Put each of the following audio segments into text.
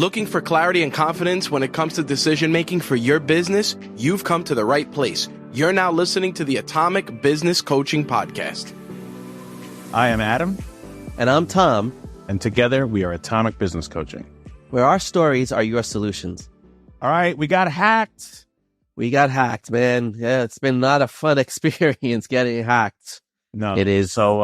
Looking for clarity and confidence when it comes to decision making for your business? You've come to the right place. You're now listening to the Atomic Business Coaching Podcast. I am Adam. And I'm Tom. And together we are Atomic Business Coaching, where our stories are your solutions. All right, we got hacked. We got hacked, man. Yeah, it's been not a fun experience getting hacked. No, it is. So,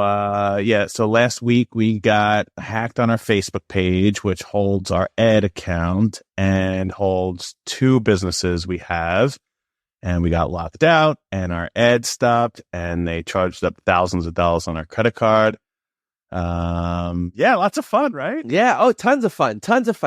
so last week we got hacked on our Facebook page, which holds our Ed account and holds two businesses we have. And we got locked out and our Ed stopped and they charged up thousands of dollars on our credit card. Lots of fun, right? Yeah. Oh, tons of fun.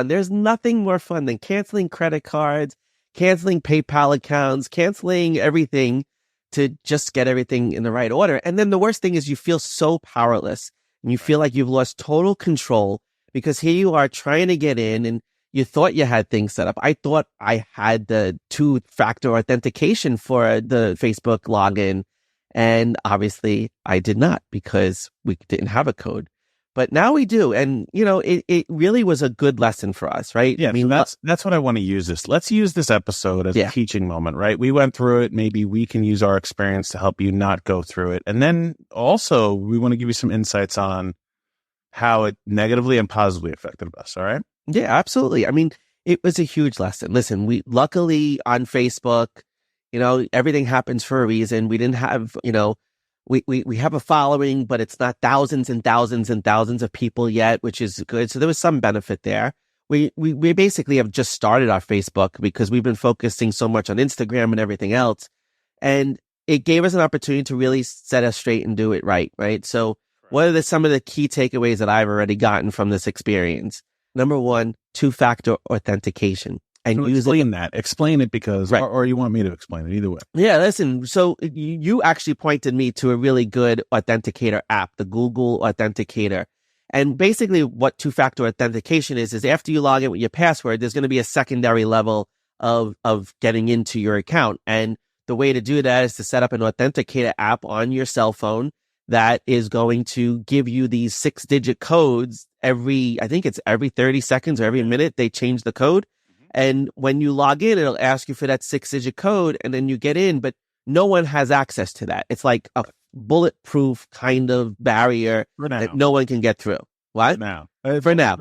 There's nothing more fun than canceling credit cards, canceling PayPal accounts, canceling everything to just get everything in the right order. And then the worst thing is you feel so powerless and you feel like you've lost total control because here you are trying to get in and you thought you had things set up. I thought I had the two-factor authentication for the Facebook login. And obviously I did not because we didn't have a code. But now we do. And, it really was a good lesson for us, right? Yeah, I mean, that's what I want to use this. Let's use this episode as a teaching moment, right? We went through it. Maybe we can use our experience to help you not go through it. And then also we want to give you some insights on how it negatively and positively affected us. All right? Yeah, absolutely. I mean, it was a huge lesson. Listen, we luckily on Facebook, everything happens for a reason. We didn't have, we have a following, but it's not thousands and thousands and thousands of people yet, which is good. So there was some benefit there. We basically have just started our Facebook because we've been focusing so much on Instagram and everything else. And it gave us an opportunity to really set us straight and do it right? So what are some of the key takeaways that I've already gotten from this experience? Number one, two-factor authentication. And explain it because, right. or you want me to explain it, either way. Yeah, listen. So you actually pointed me to a really good authenticator app, the Google Authenticator. And basically what two-factor authentication is after you log in with your password, there's going to be a secondary level of getting into your account. And the way to do that is to set up an authenticator app on your cell phone that is going to give you these 6-digit codes every 30 seconds or every minute they change the code. And when you log in, it'll ask you for that 6-digit code and then you get in, but no one has access to that. It's like a bulletproof kind of barrier that no one can get through. What? For now.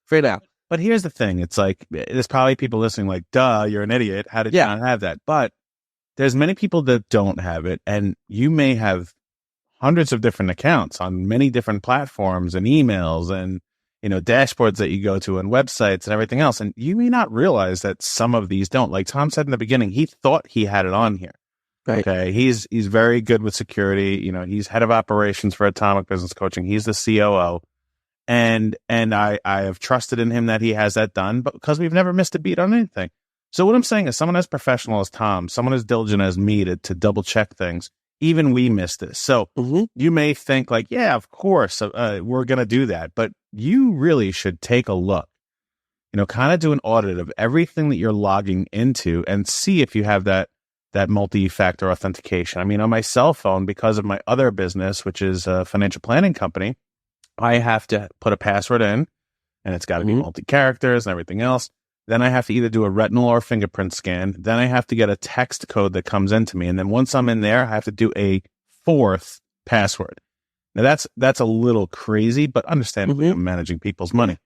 For now. But here's the thing. It's like, there's probably people listening like, duh, you're an idiot. How did you not have that? But there's many people that don't have it. And you may have hundreds of different accounts on many different platforms and emails and dashboards that you go to and websites and everything else. And you may not realize that some of these don't. Like Tom said in the beginning, he thought he had it on here. Right. Okay. He's very good with security. He's head of operations for Atomic Business Coaching. He's the COO. And I have trusted in him that he has that done, but because we've never missed a beat on anything. So what I'm saying is someone as professional as Tom, someone as diligent as me to double check things, even we missed this. So you may think like, yeah, of course, we're going to do that. But you really should take a look, kind of do an audit of everything that you're logging into and see if you have that multi-factor authentication. I mean, on my cell phone, because of my other business, which is a financial planning company, I have to put a password in and it's got to be multi-characters and everything else. Then I have to either do a retinal or fingerprint scan. Then I have to get a text code that comes into me. And then once I'm in there, I have to do a fourth password. Now that's a little crazy, but understandably, I'm managing people's money.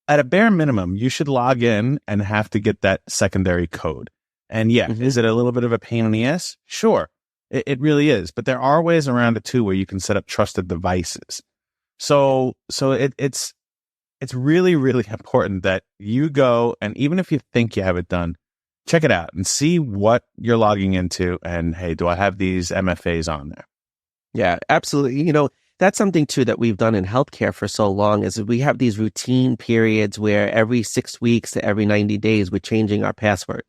At a bare minimum, you should log in and have to get that secondary code. And is it a little bit of a pain in the ass? Sure, it really is. But there are ways around it too, where you can set up trusted devices. So it's really, really important that you go and even if you think you have it done, check it out and see what you're logging into. And hey, do I have these MFAs on there? Yeah, absolutely. That's something too that we've done in healthcare for so long is we have these routine periods where every 6 weeks to every 90 days, we're changing our passwords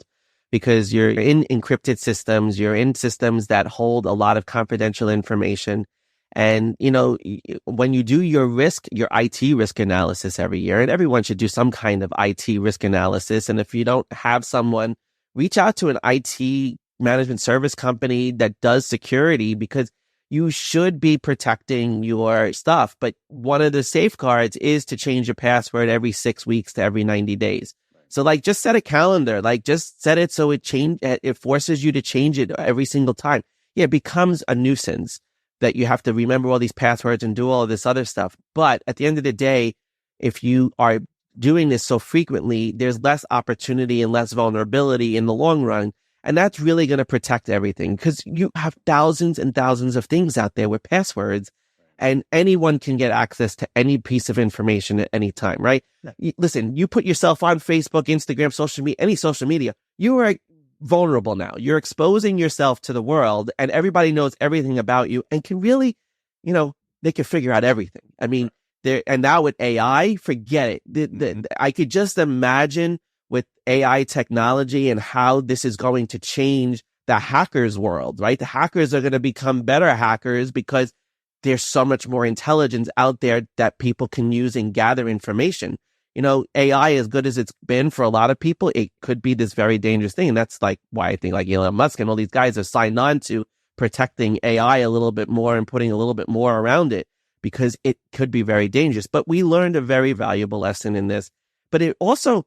because you're in encrypted systems, you're in systems that hold a lot of confidential information. And, when you do your IT risk analysis every year, and everyone should do some kind of IT risk analysis. And if you don't have someone, reach out to an IT management service company that does security because you should be protecting your stuff. But one of the safeguards is to change your password every 6 weeks to every 90 days. So like just set a calendar, like just set it so it forces you to change it every single time. Yeah, it becomes a nuisance that you have to remember all these passwords and do all of this other stuff. But at the end of the day, if you are doing this so frequently, there's less opportunity and less vulnerability in the long run. And that's really going to protect everything because you have thousands and thousands of things out there with passwords and anyone can get access to any piece of information at any time, right? Yeah. Listen, you put yourself on Facebook, Instagram, social media, any social media, you are vulnerable now. You're exposing yourself to the world and everybody knows everything about you and can really, they can figure out everything. I mean, and now with AI, forget it. I could just imagine with AI technology and how this is going to change the hackers world, right? The hackers are going to become better hackers because there's so much more intelligence out there that people can use and gather information. AI, as good as it's been for a lot of people, it could be this very dangerous thing. And that's like why I think like Elon Musk and all these guys are signed on to protecting AI a little bit more and putting a little bit more around it because it could be very dangerous. But we learned a very valuable lesson in this. But it also,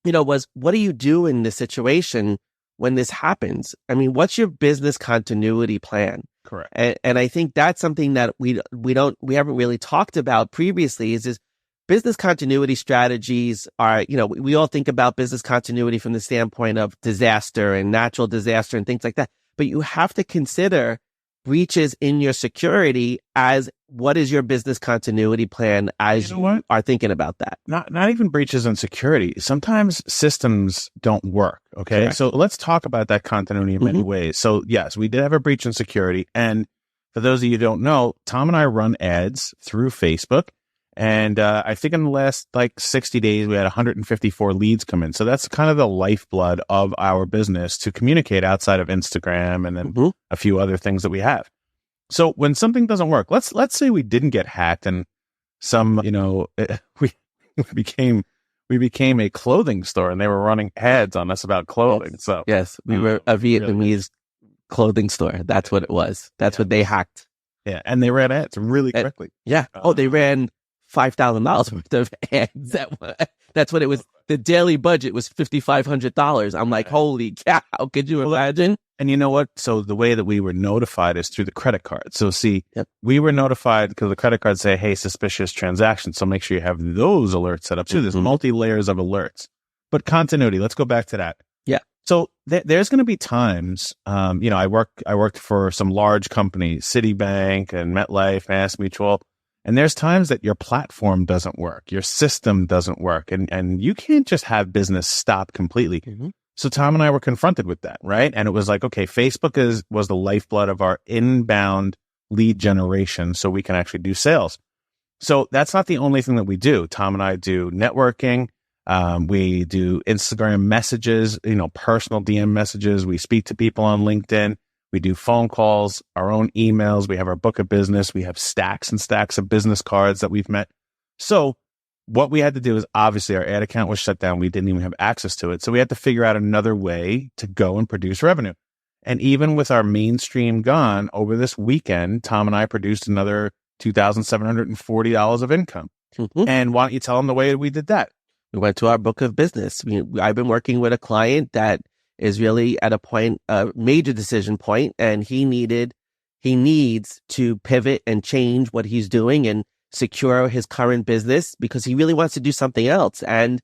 was what do you do in this situation when this happens? I mean, what's your business continuity plan? Correct. And I think that's something that we haven't really talked about previously is business continuity strategies are, we all think about business continuity from the standpoint of disaster and natural disaster and things like that. But you have to consider breaches in your security as what is your business continuity plan as you are thinking about that? Not even breaches in security. Sometimes systems don't work. Okay. Correct. So let's talk about that continuity in many ways. So yes, we did have a breach in security. And for those of you who don't know, Tom and I run ads through Facebook. And I think in the last 60 days, we had 154 leads come in. So that's kind of the lifeblood of our business to communicate outside of Instagram and then a few other things that we have. So when something doesn't work, let's say we didn't get hacked and we became a clothing store and they were running ads on us about clothing. Yes. So yes, we were a Vietnamese clothing store. That's what it was. That's what they hacked. Yeah, and they ran ads really quickly. Yeah. They ran $5,000 worth of ads. That's what it was. The daily budget was $5,500. I'm like, holy cow! Could you imagine? And you know what? So the way that we were notified is through the credit card. So we were notified because the credit cards say, hey, suspicious transaction. So make sure you have those alerts set up too. There's multi-layers of alerts. But continuity, let's go back to that. Yeah. So there's going to be times, I worked for some large companies, Citibank and MetLife, Mass Mutual. And there's times that your platform doesn't work, your system doesn't work, and you can't just have business stop completely. So Tom and I were confronted with that, right? And it was like, okay, Facebook was the lifeblood of our inbound lead generation, so we can actually do sales. So that's not the only thing that we do. Tom and I do networking. We do Instagram messages, personal DM messages. We speak to people on LinkedIn. We do phone calls, our own emails. We have our book of business. We have stacks and stacks of business cards that we've met. So what we had to do is obviously our ad account was shut down. We didn't even have access to it. So we had to figure out another way to go and produce revenue. And even with our mainstream gone over this weekend, Tom and I produced another $2,740 of income. And why don't you tell them the way we did that? We went to our book of business. I've been working with a client that is really at a major decision point, and he needs to pivot and change what he's doing and secure his current business because he really wants to do something else. And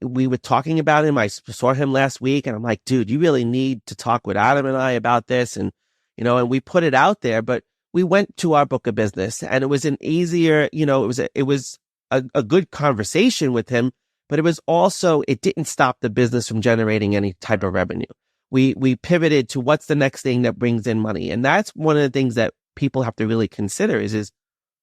we were talking about him. I saw him last week and I'm like, dude, you really need to talk with Adam and I about this. And, and we put it out there, but we went to our book of business and it was an easier, it was a good conversation with him. But it didn't stop the business from generating any type of revenue. We pivoted to what's the next thing that brings in money. And that's one of the things that people have to really consider is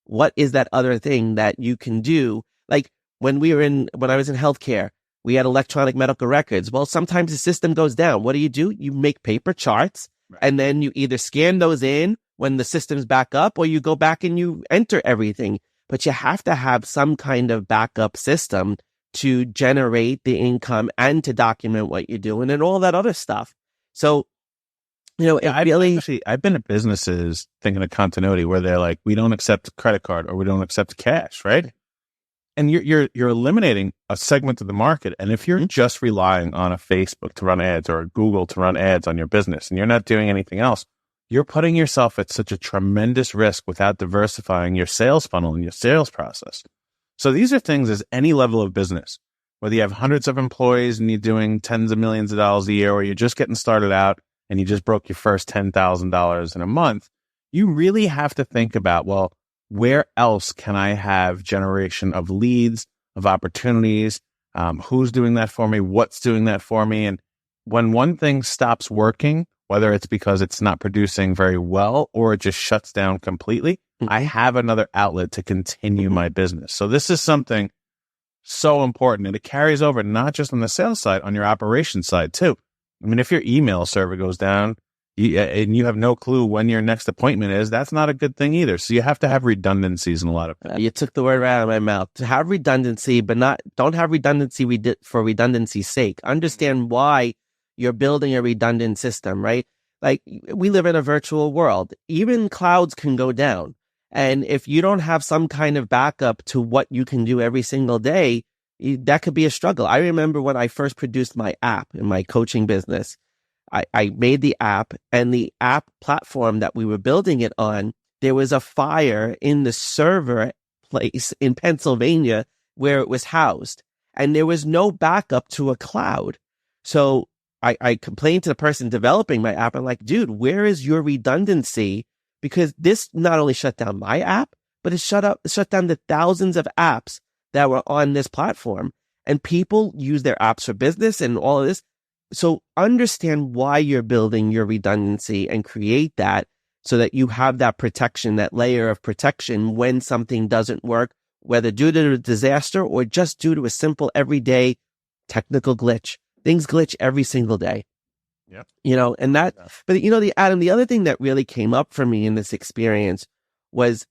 what is that other thing that you can do? Like when I was in healthcare, we had electronic medical records. Well, sometimes the system goes down. What do? You make paper charts and then you either scan those in when the system's back up or you go back and you enter everything. But you have to have some kind of backup system to generate the income and to document what you're doing and all that other stuff. So Yeah, I've been at businesses thinking of continuity where they're like, we don't accept credit card or we don't accept cash, right? And you're eliminating a segment of the market. And if you're just relying on a Facebook to run ads or a Google to run ads on your business and you're not doing anything else, you're putting yourself at such a tremendous risk without diversifying your sales funnel and your sales process. So these are things as any level of business, whether you have hundreds of employees and you're doing tens of millions of dollars a year, or you're just getting started out and you just broke your first $10,000 in a month, you really have to think about, well, where else can I have generation of leads, of opportunities? Who's doing that for me? What's doing that for me? And when one thing stops working, whether it's because it's not producing very well or it just shuts down completely, I have another outlet to continue my business. So this is something so important, and it carries over not just on the sales side, on your operations side too. I mean, if your email server goes down and you have no clue when your next appointment is, that's not a good thing either. So you have to have redundancies in a lot of things. You took the word right out of my mouth. To have redundancy, but don't have redundancy for redundancy's sake. Understand why you're building a redundant system, right? Like, we live in a virtual world. Even clouds can go down. And if you don't have some kind of backup to what you can do every single day, that could be a struggle. I remember when I first produced my app in my coaching business, I made the app, and the app platform that we were building it on, there was a fire in the server place in Pennsylvania where it was housed, and there was no backup to a cloud. So I complained to the person developing my app. I'm like, dude, where is your redundancy? Because this not only shut down my app, but it shut down the thousands of apps that were on this platform. And people use their apps for business and all of this. So understand why you're building your redundancy and create that so that you have that protection, that layer of protection when something doesn't work, whether due to a disaster or just due to a simple everyday technical glitch. Things glitch every single day. Yep. But Adam, the other thing that really came up for me in this experience was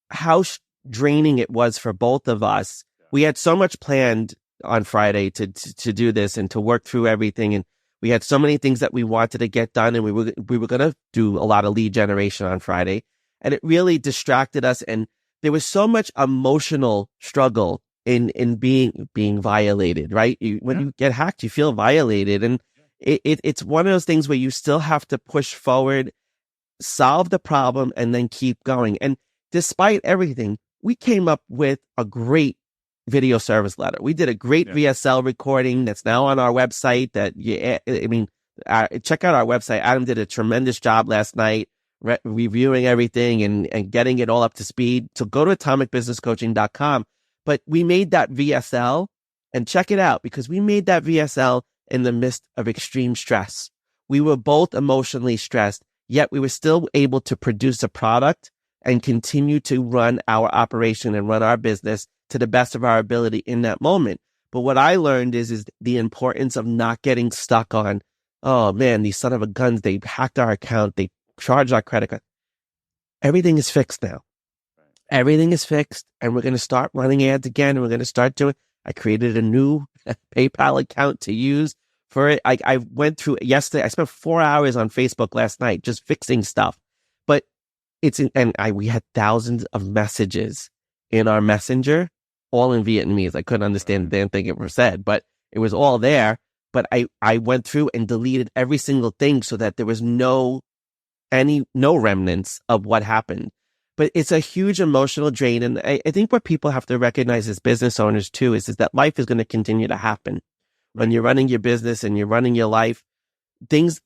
how draining it was for both of us. We had so much planned on Friday to do this and to work through everything. And we had so many things that we wanted to get done, and we were going to do a lot of lead generation on Friday, and it really distracted us. And there was so much emotional struggle in being violated, right? When you get hacked, you feel violated. And it's one of those things where you still have to push forward, solve the problem, and then keep going. And despite everything, we came up with a great video service letter. We did a great VSL recording that's now on our website. Check out our website. Adam did a tremendous job last night reviewing everything and getting it all up to speed. So go to atomicbusinesscoaching.com. But we made that VSL, and check it out, because we made that VSL in the midst of extreme stress. We were both emotionally stressed, yet we were still able to produce a product and continue to run our operation and run our business to the best of our ability in that moment. But what I learned is the importance of not getting stuck on, oh man, these son of a guns, they hacked our account, they charged our credit card. Everything is fixed now. Everything is fixed, and we're going to start running ads again, and we're going to start doing. I created a new PayPal account to use for it. I went through yesterday. I spent 4 hours on Facebook last night just fixing stuff. But we had thousands of messages in our messenger, all in Vietnamese. I couldn't understand the damn thing it was said, but it was all there. But I went through and deleted every single thing so that there was no remnants of what happened. But it's a huge emotional drain. And I think what people have to recognize as business owners too is that life is going to continue to happen. When you're running your business and you're running your life things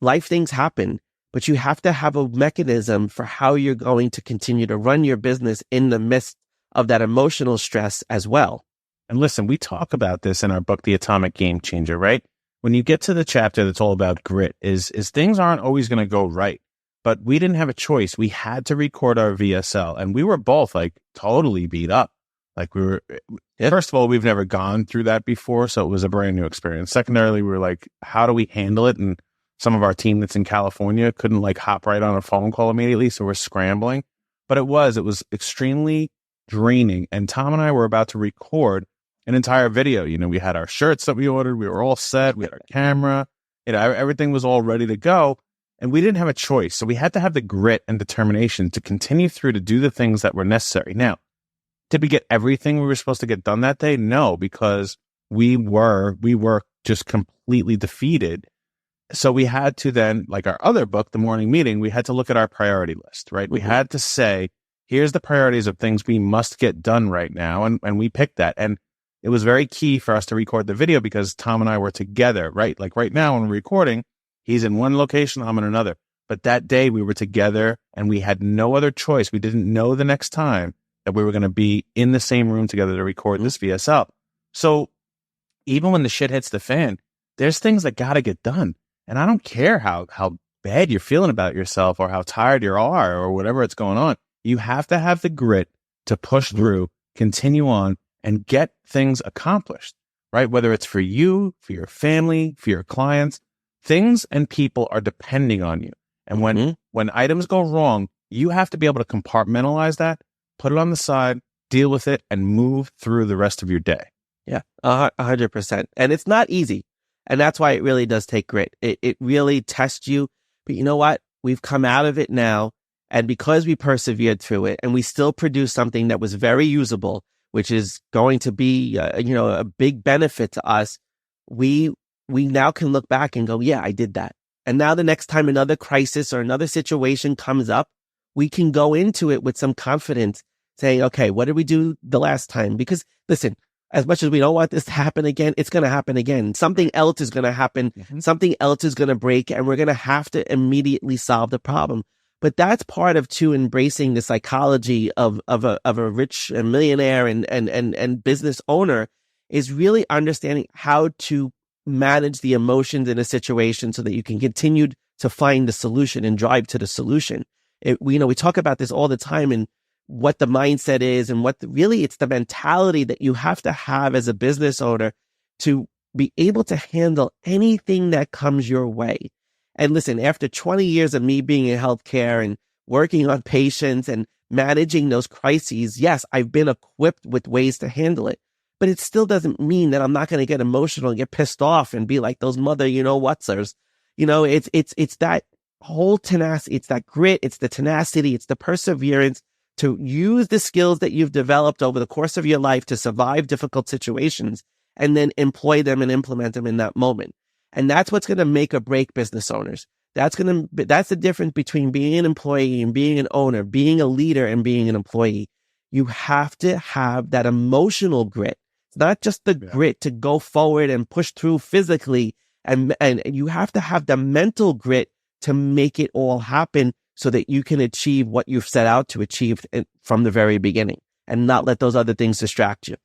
happen, but you have to have a mechanism for how you're going to continue to run your business in the midst of that emotional stress as well. And listen, we talk about this in our book, The Atomic Game Changer, right? When you get to the chapter that's all about grit, is things aren't always going to go right. But we didn't have a choice. We had to record our VSL, and we were both like totally beat up. Like first of all, we've never gone through that before. So it was a brand new experience. Secondarily, we were like, how do we handle it? And some of our team that's in California couldn't like hop right on a phone call immediately. So we're scrambling, but it was extremely draining. And Tom and I were about to record an entire video. We had our shirts that we ordered. We were all set. We had our camera, everything was all ready to go. And we didn't have a choice. So we had to have the grit and determination to continue through to do the things that were necessary. Now, did we get everything we were supposed to get done that day? No, because we were just completely defeated. So we had to then, like our other book, The Morning Meeting, we had to look at our priority list, right? We had to say, here's the priorities of things we must get done right now. And we picked that. And it was very key for us to record the video because Tom and I were together, right? Like right now when we're recording, he's in one location, I'm in another. But that day we were together and we had no other choice. We didn't know the next time that we were going to be in the same room together to record this VSL. So even when the shit hits the fan, there's things that got to get done. And I don't care how bad you're feeling about yourself or how tired you are or whatever it's going on. You have to have the grit to push through, continue on, and get things accomplished, right? Whether it's for you, for your family, for your clients, things and people are depending on you. And when items go wrong, you have to be able to compartmentalize that, put it on the side, deal with it, and move through the rest of your day. Yeah, 100%. And it's not easy. And that's why it really does take grit. It really tests you. But you know what? We've come out of it now. And because we persevered through it and we still produced something that was very usable, which is going to be, a big benefit to us, we now can look back and go, yeah, I did that. And now the next time another crisis or another situation comes up, we can go into it with some confidence saying, okay, what did we do the last time? Because listen, as much as we don't want this to happen again, it's going to happen again. Something else is going to happen. Something else is going to break, and we're going to have to immediately solve the problem. But that's part of too embracing the psychology of a rich and millionaire and business owner is really understanding how to manage the emotions in a situation so that you can continue to find the solution and drive to the solution. We talk about this all the time and what the mindset is and it's the mentality that you have to have as a business owner to be able to handle anything that comes your way. And listen, after 20 years of me being in healthcare and working on patients and managing those crises, yes, I've been equipped with ways to handle it. But it still doesn't mean that I'm not going to get emotional and get pissed off and be like those mother, whatsers. It's that whole tenacity, it's that grit, it's the tenacity, it's the perseverance to use the skills that you've developed over the course of your life to survive difficult situations and then employ them and implement them in that moment. And that's what's going to make or break business owners. That's the difference between being an employee and being an owner, being a leader and being an employee. You have to have that emotional grit. It's not just the grit to go forward and push through physically. And you have to have the mental grit to make it all happen so that you can achieve what you've set out to achieve from the very beginning and not let those other things distract you.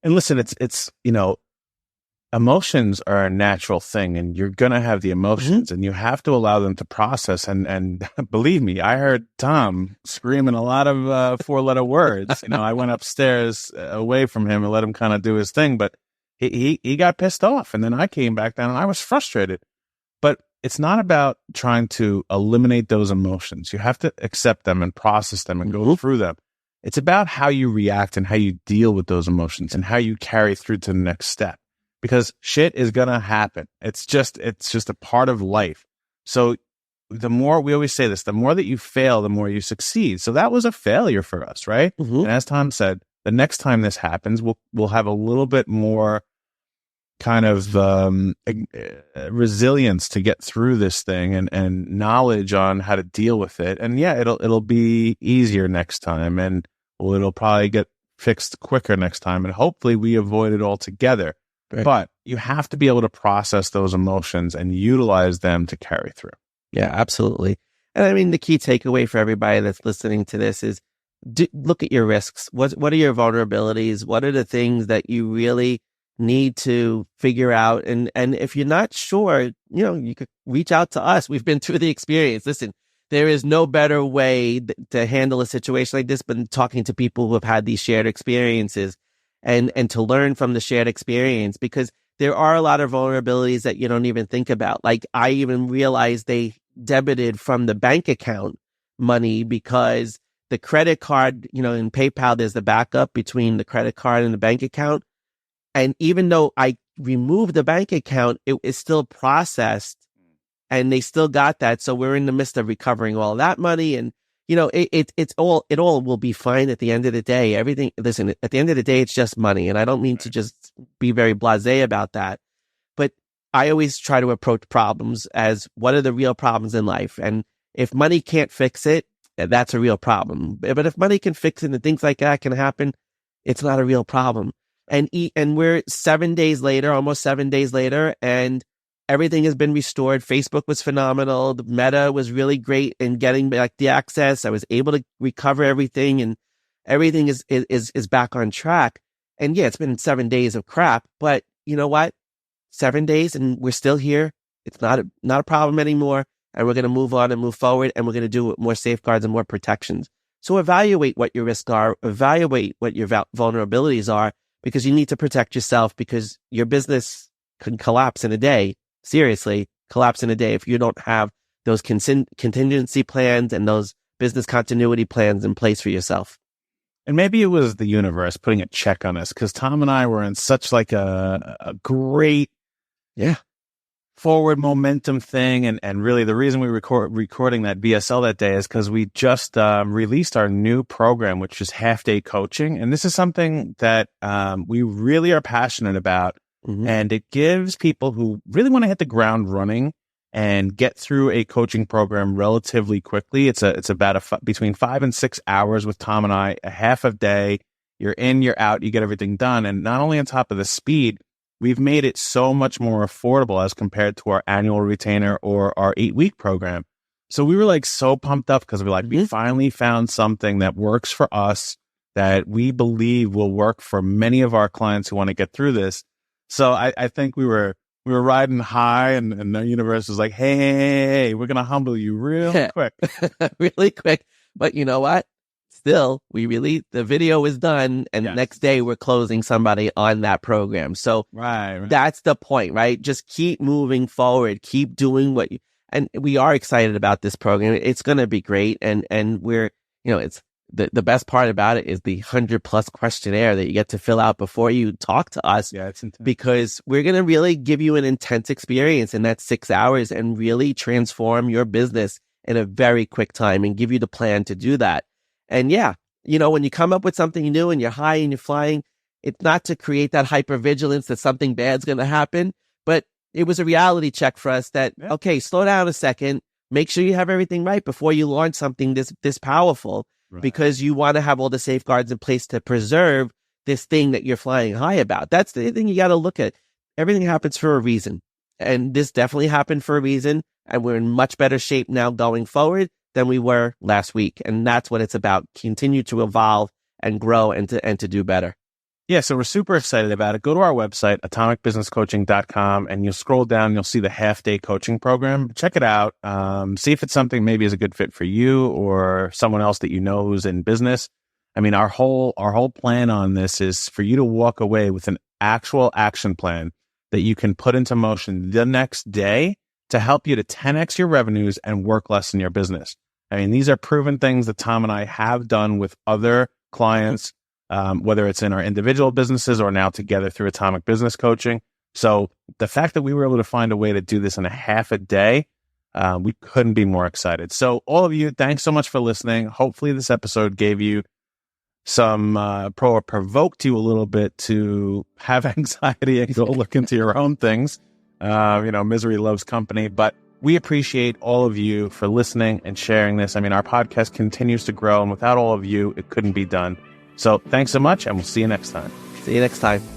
And listen, it's emotions are a natural thing and you're going to have the emotions and you have to allow them to process. And believe me, I heard Tom screaming a lot of 4-letter words. I went upstairs away from him and let him kind of do his thing, but he got pissed off. And then I came back down and I was frustrated. But it's not about trying to eliminate those emotions. You have to accept them and process them and go through them. It's about how you react and how you deal with those emotions and how you carry through to the next step. Because shit is going to happen. It's just a part of life. So the more, we always say this, the more that you fail, the more you succeed. So that was a failure for us, right? And as Tom said, the next time this happens, we'll have a little bit more kind of resilience to get through this thing and knowledge on how to deal with it. And yeah, it'll be easier next time and it'll probably get fixed quicker next time. And hopefully we avoid it altogether. Right. But you have to be able to process those emotions and utilize them to carry through. Yeah, absolutely. And I mean, the key takeaway for everybody that's listening to this is look at your risks. What are your vulnerabilities? What are the things that you really need to figure out? And if you're not sure, you could reach out to us. We've been through the experience. Listen, there is no better way to handle a situation like this than talking to people who have had these shared experiences. And to learn from the shared experience, because there are a lot of vulnerabilities that you don't even think about. Like I even realized they debited from the bank account money because the credit card, in PayPal, there's the backup between the credit card and the bank account. And even though I removed the bank account, it is still processed and they still got that. So we're in the midst of recovering all that money. And, you know, it all will be fine at the end of the day. Everything, listen, at the end of the day, it's just money. And I don't mean to just be very blasé about that, but I always try to approach problems as what are the real problems in life? And if money can't fix it, that's a real problem. But if money can fix it and things like that can happen, it's not a real problem. And we're 7 days later, almost 7 days later, and everything has been restored. Facebook was phenomenal. The Meta was really great in getting back the access. I was able to recover everything, and everything is back on track. And yeah, it's been 7 days of crap, but you know what? 7 days and we're still here. It's not a problem anymore. And we're going to move on and move forward, and we're going to do it with more safeguards and more protections. So evaluate what your risks are, evaluate what your vulnerabilities are, because you need to protect yourself, because your business can collapse in a day. Seriously, collapse in a day if you don't have those contingency plans and those business continuity plans in place for yourself. And maybe it was the universe putting a check on us, because Tom and I were in such like a great forward momentum thing. And really the reason we recording that BSL that day is because we just released our new program, which is half-day coaching. And this is something that we really are passionate about. Mm-hmm. And it gives people who really want to hit the ground running and get through a coaching program relatively quickly. It's about between 5 and 6 hours with Tom and I, a half a day. You're in, you're out, you get everything done. And not only on top of the speed, we've made it so much more affordable as compared to our annual retainer or our 8-week program. So we were like so pumped up because we're like, we finally found something that works for us, that we believe will work for many of our clients who want to get through this. So I think we were riding high, and the universe was like, hey, we're going to humble you real quick. Really quick. But you know what? Still, the video is done, and next day we're closing somebody on that program. So right. That's the point, right? Just keep moving forward, keep doing and we are excited about this program. It's going to be great. And we're, it's the best part about it is the 100+ questionnaire that you get to fill out before you talk to us. Yeah, it's intense. Because we're going to really give you an intense experience in that 6 hours and really transform your business in a very quick time and give you the plan to do that. And when you come up with something new and you're high and you're flying, it's not to create that hypervigilance that something bad's going to happen, but it was a reality check for us that, okay, slow down a second, make sure you have everything right before you launch something this powerful, because you want to have all the safeguards in place to preserve this thing that you're flying high about. That's the thing you got to look at. Everything happens for a reason. And this definitely happened for a reason. And we're in much better shape now going forward than we were last week. And that's what it's about. Continue to evolve and grow and to do better. Yeah, so we're super excited about it. Go to our website, atomicbusinesscoaching.com, and you'll scroll down, you'll see the half-day coaching program. Check it out. See if it's something maybe is a good fit for you or someone else that you know who's in business. I mean, our whole plan on this is for you to walk away with an actual action plan that you can put into motion the next day to help you to 10x your revenues and work less in your business. I mean, these are proven things that Tom and I have done with other clients, whether it's in our individual businesses or now together through Atomic Business Coaching. So the fact that we were able to find a way to do this in a half a day, we couldn't be more excited. So all of you, thanks so much for listening. Hopefully this episode gave you some provoked you a little bit to have anxiety and go look into your own things. Misery loves company, but we appreciate all of you for listening and sharing this. I mean, our podcast continues to grow, and without all of you, it couldn't be done. So thanks so much, and we'll see you next time. See you next time.